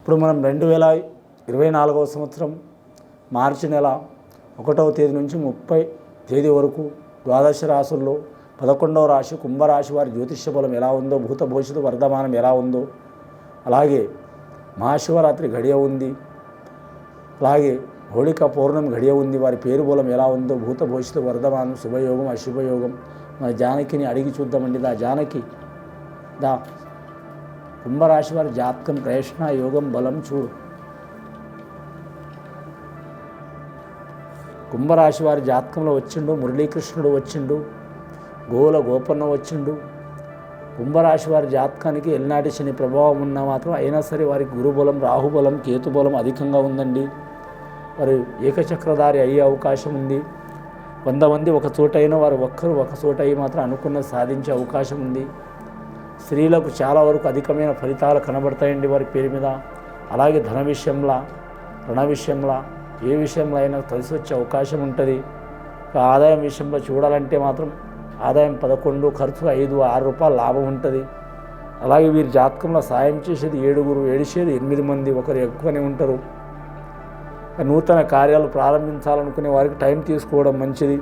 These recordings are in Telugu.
ఇప్పుడు మనం 2024వ సంవత్సరం మార్చి నెల 1వ తేదీ నుంచి 30 తేదీ వరకు ద్వాదశ రాశుల్లో 11వ రాశి కుంభరాశి వారి జ్యోతిష్య బలం ఎలా ఉందో, భూత భవిష్యత్తు వర్ధమానం ఎలా ఉందో, అలాగే మహాశివరాత్రి గడియ ఉంది, అలాగే హోళిక పౌర్ణమి గడియ ఉంది, వారి పేరు బలం ఎలా ఉందో, భూత భవిష్యత్తు వర్ధమానం, శుభయోగం అశుభయోగం మన జానకిని అడిగి చూద్దామండి. జానకి కుంభరాశి వారి జాతకం ప్రయత్న యోగం బలం చూడు. కుంభరాశి వారి జాతకంలో వచ్చిండు మురళీకృష్ణుడు వచ్చిండు, గోల గోపన్న వచ్చిండు. కుంభరాశి వారి జాతకానికి ఎల్నాటి శని ప్రభావం ఉన్నా మాత్రం అయినా సరే వారికి గురుబలం, రాహుబలం, కేతుబలం అధికంగా ఉందండి. వారు ఏకచక్రధారి అయ్యే అవకాశం ఉంది. 100 మంది ఒక చోట అయినా వారు ఒక్కరు ఒక చోట అయ్యి మాత్రం అనుకున్నది సాధించే అవకాశం ఉంది. స్త్రీలకు చాలా వరకు అధికమైన ఫలితాలు కనబడతాయండి వారి పేరు మీద. అలాగే ధన విషయంలో, రుణ విషయంలో, ఏ విషయంలో అయినా కలిసి వచ్చే అవకాశం ఉంటుంది. ఆదాయం విషయంలో చూడాలంటే మాత్రం ఆదాయం 11, ఖర్చు 5, 6 రూపాయలు లాభం ఉంటుంది. అలాగే వీరి జాతకంలో సాయం చేసేది 7, ఏడిచేది 8 మంది, ఒకరు ఎక్కువనే ఉంటారు. నూతన కార్యాలు ప్రారంభించాలనుకునే వారికి టైం తీసుకోవడం మంచిది.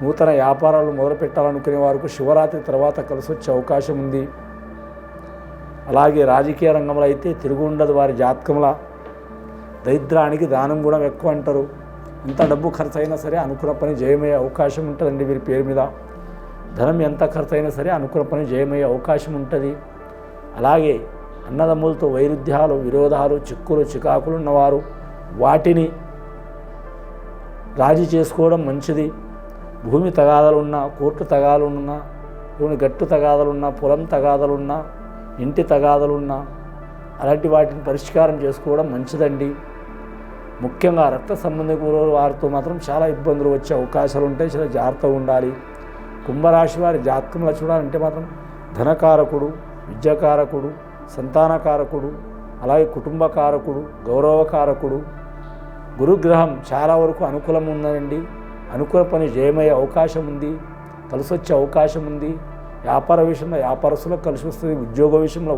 నూతన వ్యాపారాలు మొదలు పెట్టాలనుకునే వారికి శివరాత్రి తర్వాత కలిసి వచ్చే అవకాశం ఉంది. అలాగే రాజకీయ రంగంలో అయితే తిరుగు ఉండదు వారి జాతకంలో. దరిద్రానికి దానం కూడా ఎక్కువ అంటారు. ఎంత డబ్బు ఖర్చు అయినా సరే అనుకున్న పని జయమయ్యే అవకాశం ఉంటుందండి వీరి పేరు మీద. ధనం ఎంత ఖర్చు అయినా సరే అనుకున్న పని జయమయ్యే అవకాశం ఉంటుంది. అలాగే అన్నదమ్ములతో వైరుధ్యాలు, విరోధాలు, చిక్కులు, చికాకులు ఉన్నవారు వాటిని రాజీ చేసుకోవడం మంచిది. భూమి తగాదాలున్నా, కోర్టు తగాదాలున్నా, గట్టు తగాదాలున్నా, పొలం తగాదాలున్నా, ఇంటి తగాదాలున్నా అలాంటి వాటిని పరిష్కారం చేసుకోవడం మంచిదండి. ముఖ్యంగా రక్త సంబంధికుల వారితో మాత్రం చాలా ఇబ్బందులు వచ్చే అవకాశాలు ఉంటాయి. చాలా జాగ్రత్తగా ఉండాలి. కుంభరాశి వారి జాతకంలో చూడాలంటే మాత్రం ధనకారకుడు, విద్యాకారకుడు, సంతానకారకుడు, అలాగే కుటుంబకారకుడు, గౌరవకారకుడు, గురుగ్రహం చాలా వరకు అనుకూలం ఉందండి. అనుకూల పని జయమయ్యే అవకాశం ఉంది, కలిసి వచ్చే అవకాశం ఉంది. వ్యాపార విషయంలో వ్యాపారస్తులకు కలిసి వస్తుంది, ఉద్యోగ విషయంలో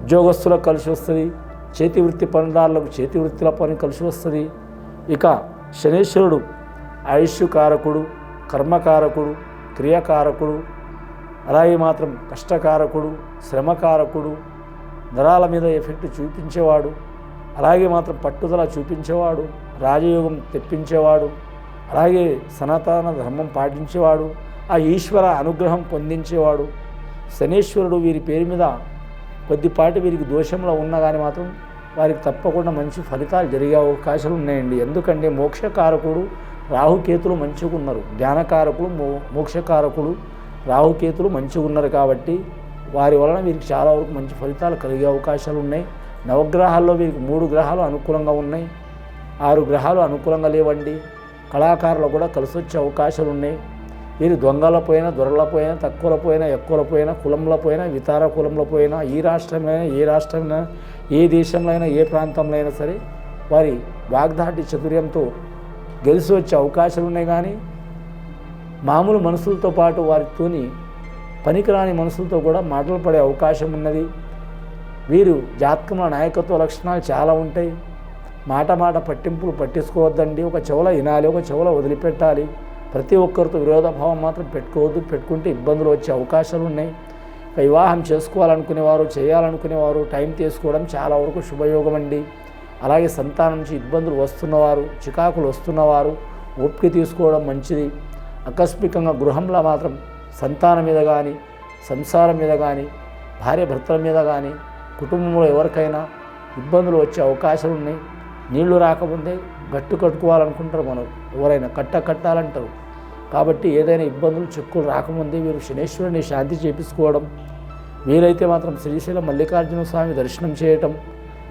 ఉద్యోగస్తులకు కలిసి వస్తుంది, చేతి వృత్తి పనిదారులకు చేతి వృత్తిల పని కలిసి వస్తుంది. ఇక శనీశ్వరుడు ఆయుష్కారకుడు, కర్మకారకుడు, క్రియాకారకుడు, అలాగే మాత్రం కష్టకారకుడు, శ్రమకారకుడు, నరాల మీద ఎఫెక్ట్ చూపించేవాడు, అలాగే మాత్రం పట్టుదల చూపించేవాడు, రాజయోగం తెప్పించేవాడు, అలాగే సనాతన ధర్మం పాటించేవాడు, ఆ ఈశ్వర అనుగ్రహం పొందించేవాడు శనీశ్వరుడు. వీరి పేరు మీద కొద్దిపాటి వీరికి దోషంలో ఉన్నా కానీ మాత్రం వారికి తప్పకుండా మంచి ఫలితాలు జరిగే అవకాశాలు ఉన్నాయండి. ఎందుకంటే మోక్షకారకుడు రాహుకేతులు మంచిగా ఉన్నారు, జ్ఞానకారకులు మోక్షకారకులు రాహుకేతులు మంచిగా ఉన్నారు. కాబట్టి వారి వలన వీరికి చాలా వరకు మంచి ఫలితాలు కలిగే అవకాశాలు ఉన్నాయి. నవగ్రహాల్లో వీరికి 3 గ్రహాలు అనుకూలంగా ఉన్నాయి, 6 గ్రహాలు అనుకూలంగా లేవండి. కళాకారులు కూడా కలిసి వచ్చే అవకాశాలు ఉన్నాయి. వీరు దొంగలపోయినా, దొరలపోయినా, తక్కువలపోయినా, ఎక్కువలపోయినా, కులంలోపోయినా, వితార కులంలోపోయినా, ఈ రాష్ట్రంలో అయినా, ఏ రాష్ట్రంలో అయినా, ఏ దేశంలో అయినా, ఏ ప్రాంతంలో అయినా సరే వారి వాగ్దాటి చతుర్యంతో గెలిచి వచ్చే అవకాశాలు ఉన్నాయి. కానీ మామూలు మనుషులతో పాటు వారితోని పనికిరాని మనుషులతో కూడా మాటలు పడే అవకాశం ఉన్నది. వీరు జాతకంలో నాయకత్వ లక్షణాలు చాలా ఉంటాయి. మాట పట్టింపులు పట్టించుకోవద్దండి. ఒక చెవుల వినాలి, ఒక చెవుల వదిలిపెట్టాలి. ప్రతి ఒక్కరితో విరోధభావం మాత్రం పెట్టుకోవద్దు. పెట్టుకుంటే ఇబ్బందులు వచ్చే అవకాశాలు ఉన్నాయి. వివాహం చేసుకోవాలనుకునేవారు, చేయాలనుకునేవారు టైం తీసుకోవడం చాలా వరకు శుభయోగం అండి. అలాగే సంతానం నుంచి ఇబ్బందులు వస్తున్నవారు, చికాకులు వస్తున్నవారు ఓపిక తీసుకోవడం మంచిది. ఆకస్మికంగా గృహంలో మాత్రం సంతానం మీద కానీ, సంసారం మీద కానీ, భార్య భర్తల మీద కానీ, కుటుంబంలో ఎవరికైనా ఇబ్బందులు వచ్చే అవకాశాలు ఉన్నాయి. నీళ్లు రాకముందే గట్టు కట్టుకోవాలనుకుంటారు, మనం ఎవరైనా కట్టాలంటారు. కాబట్టి ఏదైనా ఇబ్బందులు, చిక్కులు రాకముందే వీరు శనీశ్వరుని శాంతి చేపించుకోవడం, వీలైతే మాత్రం శ్రీశైలం మల్లికార్జున స్వామి దర్శనం చేయటం,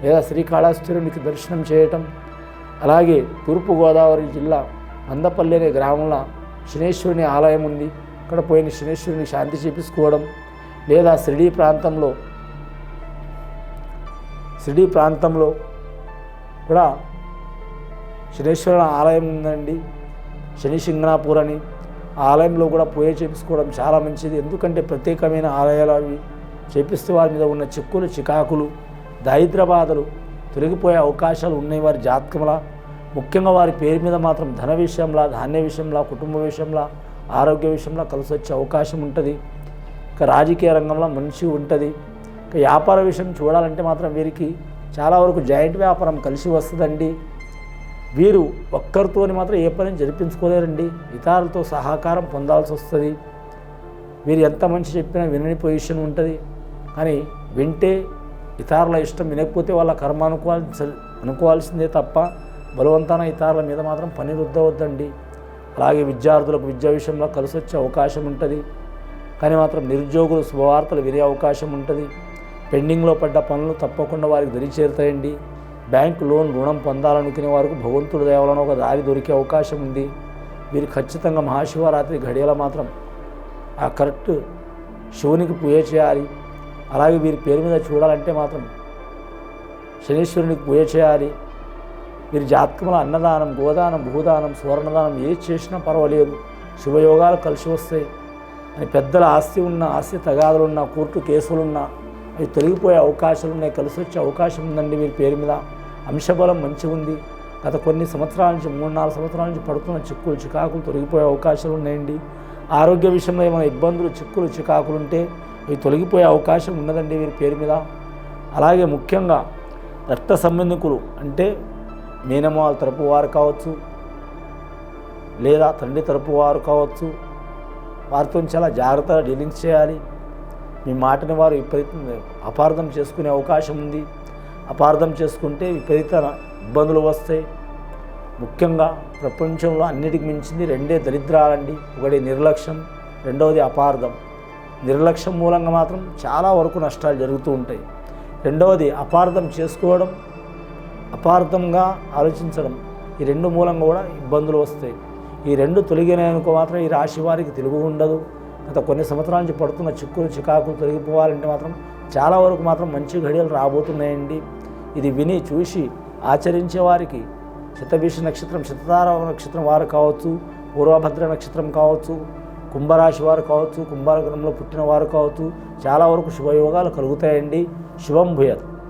లేదా శ్రీకాళహస్తీశ్వరునికి దర్శనం చేయటం. అలాగే తూర్పుగోదావరి జిల్లా మందపల్లి అనే గ్రామంలో శనీశ్వరుని ఆలయం ఉంది, అక్కడ పోయిన శనీశ్వరుని శాంతి చేపించుకోవడం. లేదా షిరిడీ ప్రాంతంలో కూడా శనీశ్వరుని ఆలయం ఉందండి, శని సింగనాపూర్ అని. ఆ ఆలయంలో కూడా పూజ చేపించుకోవడం చాలా మంచిది. ఎందుకంటే ప్రత్యేకమైన ఆలయాలు అవి చేపిస్తే వారి మీద ఉన్న చిక్కులు, చికాకులు దారిద్ర్య బాధలు తొలగిపోయే అవకాశాలు ఉన్నాయి వారి జాతకంలో. ముఖ్యంగా వారి పేరు మీద మాత్రం ధన విషయంలో, ధాన్య విషయంలో, కుటుంబ విషయంలో, ఆరోగ్య విషయంలో కలిసి వచ్చే అవకాశం ఉంటుంది. ఇక రాజకీయ రంగంలో మంచి ఉంటుంది. ఇక వ్యాపార విషయం చూడాలంటే మాత్రం వీరికి చాలా వరకు జాయింట్ వ్యాపారం కలిసి వస్తుందండి. వీరు ఒక్కరితోని మాత్రం ఏ పని జరిపించుకోలేరండి, ఇతరులతో సహకారం పొందాల్సి వస్తుంది. వీరు ఎంత మంచి చెప్పినా వినని పొజిషన్ ఉంటుంది. కానీ వింటే ఇతరుల ఇష్టం, వినకపోతే వాళ్ళ కర్మ అనుకోవాల్సిందే తప్ప బలవంతాన ఇతరుల మీద మాత్రం పని రుద్దవద్దండి. అలాగే విద్యార్థులకు విద్యా విషయంలో కలిసి వచ్చే అవకాశం ఉంటుంది. కానీ మాత్రం నిరుద్యోగులు శుభవార్తలు వినే అవకాశం ఉంటుంది. పెండింగ్లో పడ్డ పనులు తప్పకుండా వారికి దరి చేరుతాయండి. బ్యాంకు లోన్ రుణం పొందాలనుకునే వారికి భగవంతుడి దయ వలన ఒక దారి దొరికే అవకాశం ఉంది. వీరు ఖచ్చితంగా మహాశివరాత్రి ఘడియల మాత్రం ఆ కరెక్ట్ శివునికి పూజ చేయాలి. అలాగే వీరి పేరు మీద చూడాలంటే మాత్రం శనీశ్వరునికి పూజ చేయాలి. వీరి జాతకంలో అన్నదానం, గోదానం, భూదానం, సువర్ణదానం ఏది చేసినా పర్వాలేదు, శుభయోగాలు కలిసి వస్తాయి అని పెద్దల ఆస్తి ఉన్న, ఆస్తి తగాదులున్నా, కోర్టు కేసులున్నా అవి తొలగిపోయే అవకాశాలు ఉన్నాయి, కలిసి వచ్చే అవకాశం ఉందండి. వీరి పేరు మీద అంశబలం మంచిగా ఉంది. గత కొన్ని సంవత్సరాల నుంచి 3-4 సంవత్సరాల నుంచి పడుతున్న చిక్కులు చికాకులు తొలగిపోయే అవకాశాలు ఉన్నాయండి. ఆరోగ్య విషయంలో ఏమైనా ఇబ్బందులు, చిక్కులు చికాకులు ఉంటే అవి తొలగిపోయే అవకాశం ఉన్నదండి వీరి పేరు మీద. అలాగే ముఖ్యంగా రక్త సంబంధికులు అంటే మేనమాల తరపు వారు కావచ్చు, లేదా తండ్రి తరపు వారు కావచ్చు, వారితో చాలా జాగ్రత్తగా డీలింగ్స్ చేయాలి. మీ మాటని వారు విపరీతంగా అపార్థం చేసుకునే అవకాశం ఉంది. అపార్థం చేసుకుంటే విపరీత ఇబ్బందులు వస్తాయి. ముఖ్యంగా ప్రపంచంలో అన్నిటికి మించింది 2 దరిద్రాలండి. ఒకటి నిర్లక్ష్యం, రెండవది అపార్థం. నిర్లక్ష్యం మూలంగా మాత్రం చాలా వరకు నష్టాలు జరుగుతూ ఉంటాయి. రెండవది అపార్థం చేసుకోవడం, అపార్థంగా ఆలోచించడం, ఈ 2 మూలంగా కూడా ఇబ్బందులు వస్తాయి. ఈ 2 తొలగినాయనుకో మాత్రం ఈ రాశి వారికి తెలుగు ఉండదు. గత కొన్ని సంవత్సరాల నుంచి పడుతున్న చిక్కులు చికాకులు తొలగిపోవాలంటే మాత్రం చాలా వరకు మాత్రం మంచి ఘడియలు రాబోతున్నాయండి. ఇది విని చూసి ఆచరించే వారికి శతభిష నక్షత్రం, శతతార నక్షత్రం వారు కావచ్చు, పూర్వభద్ర నక్షత్రం కావచ్చు, కుంభరాశి వారు కావచ్చు, కుంభలగ్నంలో పుట్టిన వారు కావచ్చు, చాలా వరకు శుభయోగాలు కలుగుతాయండి. శుభం భూయాత్.